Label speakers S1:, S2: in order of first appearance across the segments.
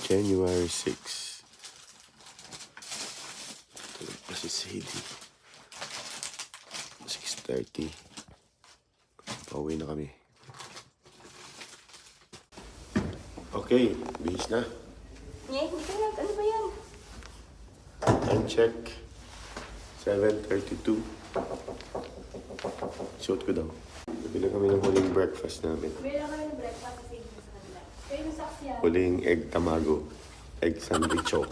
S1: January 6. Tulog pa si Sadie. 6:30. Pauwi na kami. Okay, bihis na.
S2: Hindi ka ano ba yan?
S1: Time check. 7:32. Suot ko daw. Bibili kami ng huling breakfast namin.
S2: Meron kami ng breakfast sa Sigma sa kanila. Pero yung socks yan.
S1: Huling egg tamago. Egg sandwich show.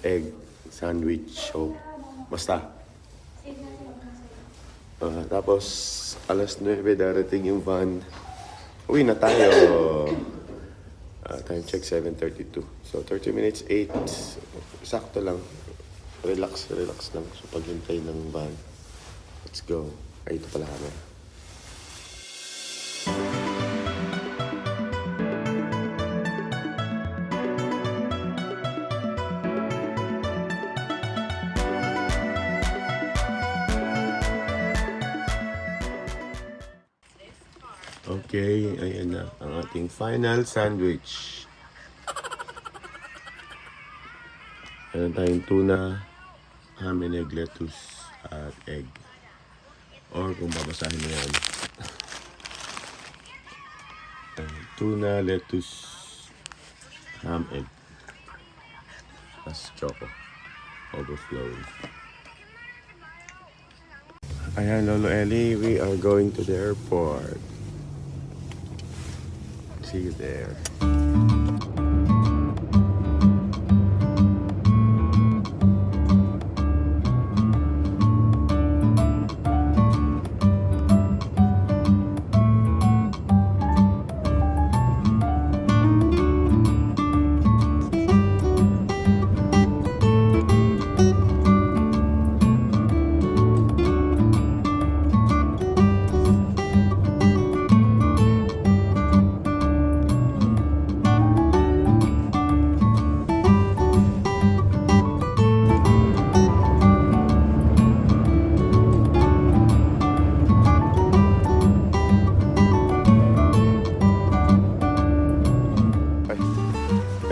S1: Egg sandwich show. Basta. Tapos, alas 9 darating yung van. Uwi na tayo. Time check 7:32. So, 30 minutes, 8. Sakto lang. Relax lang. So, paghintay ng van. Let's go. Ay, ito pala camera. Okay, ayan na ang ating final sandwich. Meron tayong tuna, ham and egg lettuce, at egg. Or kung babasahin mo yan. Tuna, lettuce, ham, egg. Plus choco. Overflowing. Ayan, Lolo Ellie, we are going to the airport. See you there.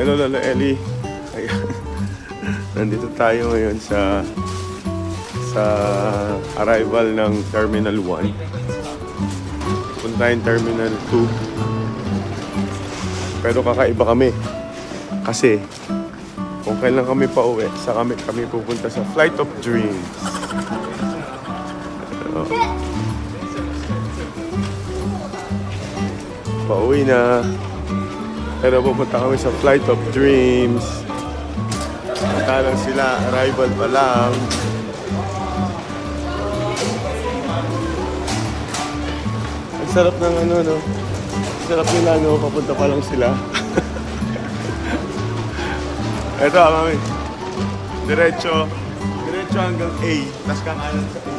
S1: Hello, Lolo Ellie. Ayan. Nandito tayo ngayon sa arrival ng Terminal 1. Puntahin Terminal 2. Pero kakaiba kami. Kasi kung kailan kami pauwi, kami pupunta sa Flight of Dreams. Pauwi na. Pero pupunta kami sa Flight of Dreams. Punta lang sila, arrival pa lang. Ang sarap ng no? Sarap nila, no? Papunta pa lang sila. Ito, mami. Diretso hanggang A. Tapos kakanan sa A.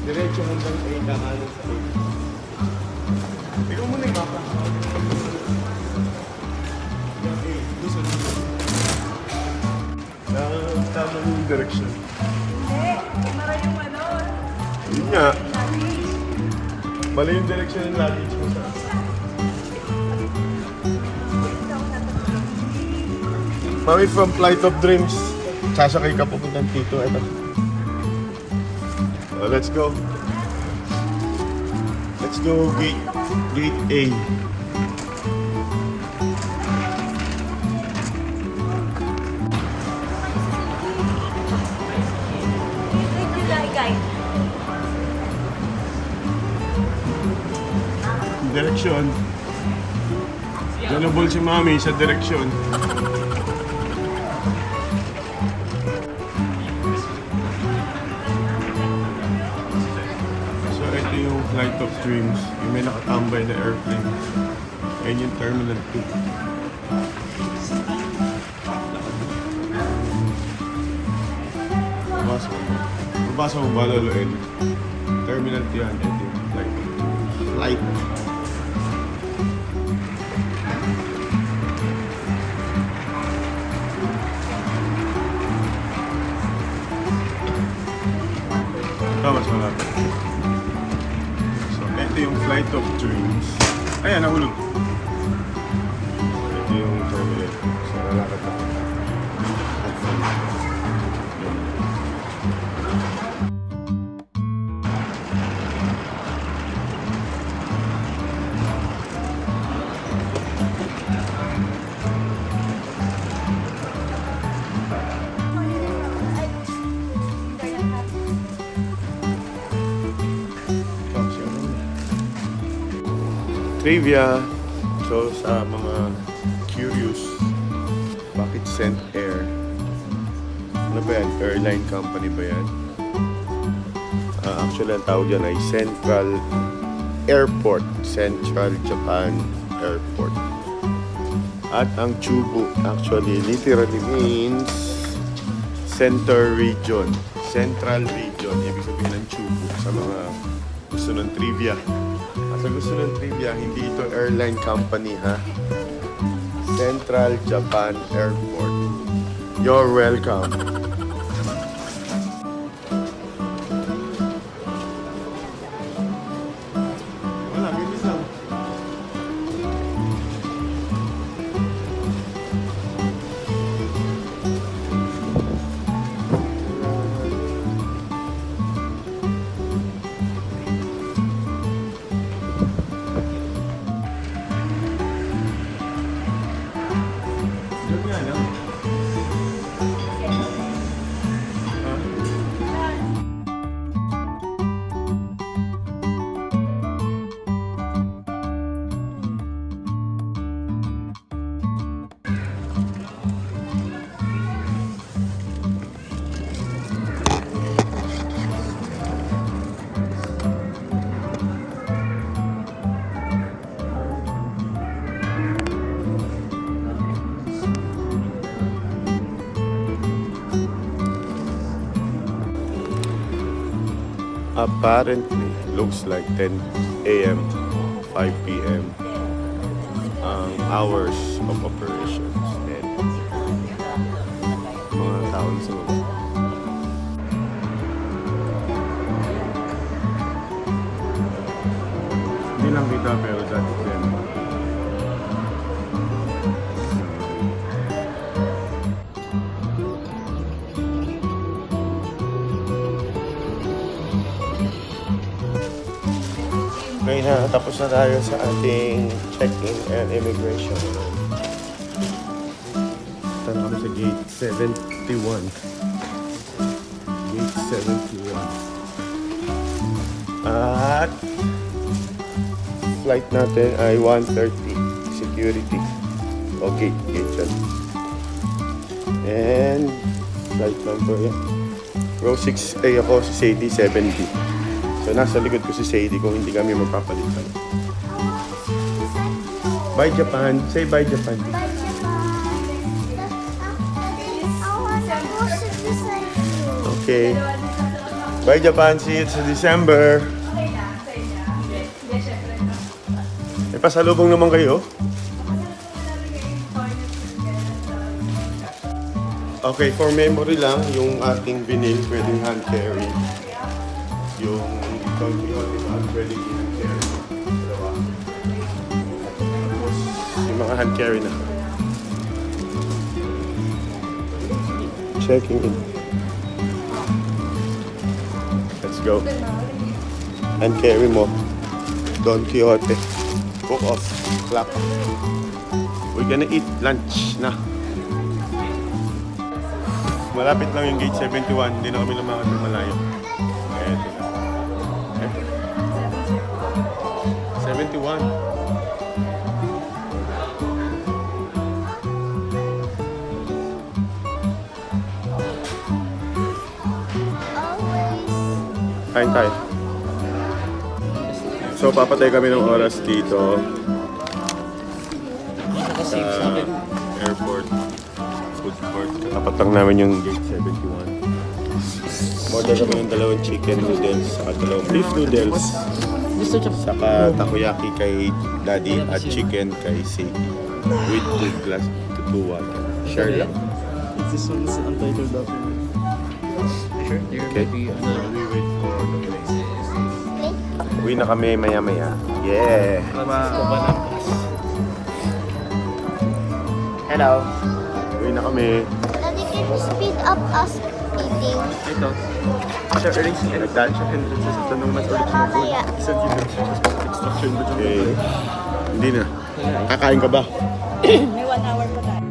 S1: Diretso hanggang A, kakanan sa A. Ikaw muna yung mapa. Tama yung direction.
S2: Hindi, mara yung ano.
S1: Yun nga. Mali yung direction ng luggage mo sa... Mami, from Flight of Dreams. Sasakay ka pupuntang dito. Ito. Let's go. Let's go gate A. Direksyon. Ganabol si Mami sa direksyon. So ito yung Flight of Dreams. Yung may nakatambay na airplane. Ayan yung Terminal 2. Babasa mo ba, Lolo Ellie? Terminal 2 yan. Ito yung Flight of Dreams. Flight. Mas malapit. So, ito yung Flight of Dreams. Ayan, nahulog. Ito yung trivia. So, sa mga curious, bakit Saint Air? Ano ba yan? Airline company ba yan? Actually, ang tawag yan ay Central Airport. Central Japan Airport. At ang Chubu actually literally means Center Region. Central Region. Ibig sabihin ng Chubu sa mga gusto ng trivia. At sa gusto ng trivia, hindi ito airline company ha. Central Japan Airport. You're welcome. Wala, bilis lang. Diyan nga lang. Apparently, looks like 10 a.m., 5 p.m. Hours of operations. Then, mga tao na sa baba. Hindi lang kita pero dati din. Okay na, tapos na tayo sa ating check-in and immigration. Ito na kami sa gate 71. Gate 71. At flight natin ay 1:30. Security. Okay, gate dyan. And flight number yan. Row 6A ako, si Sadie 70. So, nasa likod ko si Sadie kung hindi kami magpapalitan. Bye, Japan. Say bye, Japan.
S3: Bye, Japan. I wanna go to the side.
S1: Okay. Bye, Japan. See you sa December.
S2: Okay na, sa inyo. Hindi, syempre.
S1: May pasalubong naman kayo. Okay, for memory lang, yung ating binil, pwedeng hand carry. Yung Don Quixote bag, pwedeng hand carry. Dalawa. Tapos, yung mga hand carry na. Checking in. Let's go. Hand carry mo. Don Quixote. Book off. Clap. We're gonna eat lunch na. Malapit lang yung gate 71. Hindi na kami lumakad ng malayo. Eto na. 71.
S3: Always.
S1: Kain tayo. So, papatay kami ng oras dito sa airport. Food court. Tapat lang namin yung gate 71. Order kami ng dalawang chicken noodles saka dalawang beef noodles. Saka takoyaki kay Daddy at chicken kay Sadie. With 2 water. Share lang.
S4: This one is untitled document. Sure, there
S1: Okay.
S4: might be
S1: We
S4: another.
S1: wait for the place. Uwi na kami maya-maya. Yeah!
S4: Hello.
S1: Uwi na kami.
S3: Daddy, can you speed up us eating?
S4: Ito. Siya, erase niya.
S1: Nagdaan siya.
S4: Tanong mas ulit.
S3: Mamaya.
S4: Isang instruction ba dyan?
S1: Okay. Hindi na. Kakain ka ba?
S2: May 1 hour pa tayo.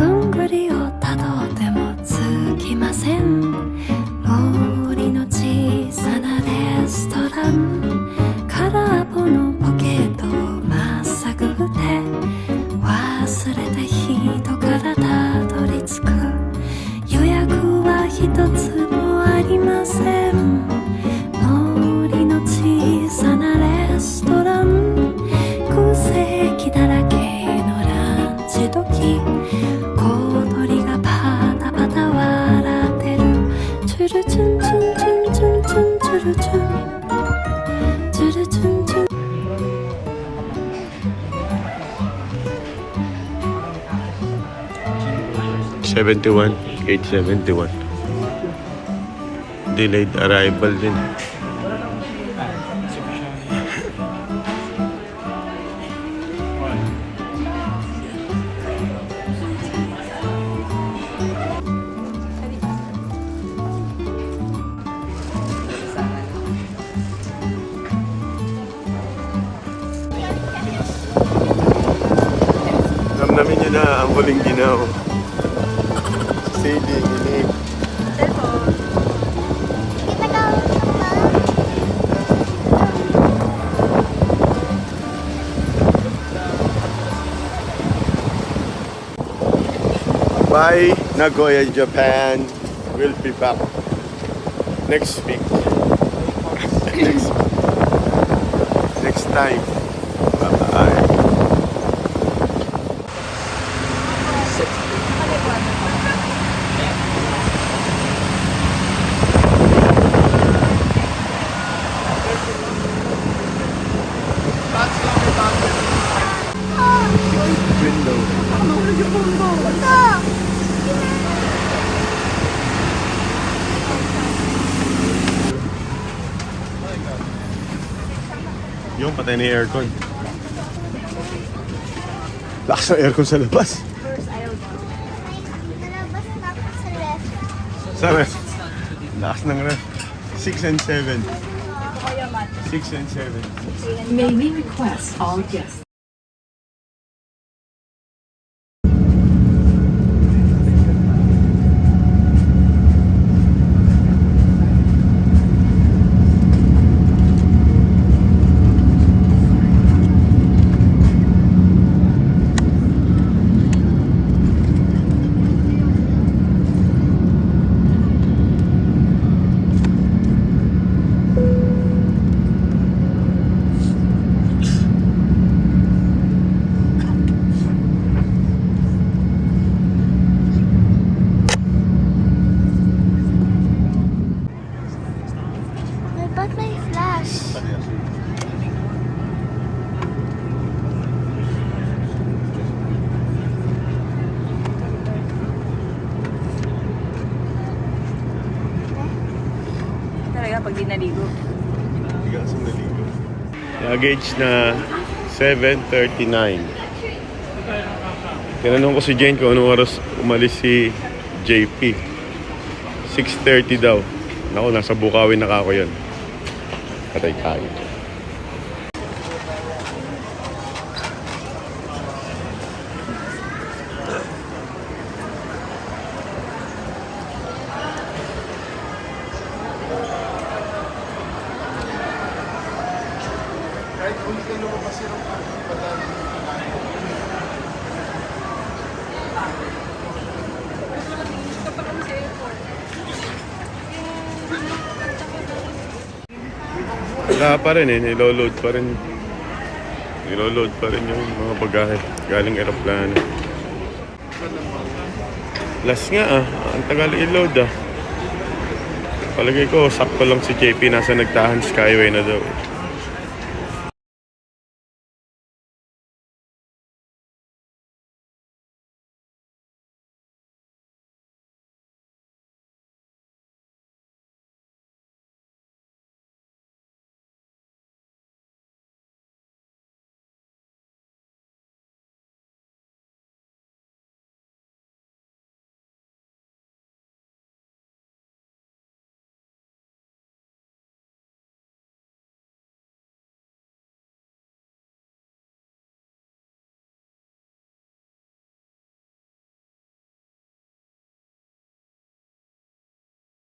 S5: どんぐりをたどってもつきません森の小さなレストラン空っぽのポケットをまっ小鳥がパタパタ笑ってるチュルチュンチュンチュンチュンチュンチュルチュンチュルチュンチュン
S1: 71, gate 71. Delayed arrival din. Namnamin niyo na ang huling ginaw. Sadie, inig.
S3: Ginagamit ko ba?
S1: Bye, Nagoya, Japan. We'll be back next week. next time. Bye-bye. Yung patay na yung aircon. Lakas ng aircon sa labas.
S3: Nalabas na ako sa ref.
S1: Sa ref. Lakas ng ref. 6 and 7. 6 and 7.
S6: May we request all guests
S3: Ba't may flash?
S2: Talaga pag di naligo.
S1: Bigasang naligo. Luggage na 7:39. Tinanong ko si Jane kung anong oras umalis si JP. 6:30 daw. Naku, nasa Bukawi na ako yun. Patay tayo. Wala pa rin eh, niloload pa rin. Niloload pa rin yung mga bagahe galing aeroplano. Last nga ang tagal i-load ah. Palagay ko, sakto lang si JP nasa nagtahan Skyway na daw.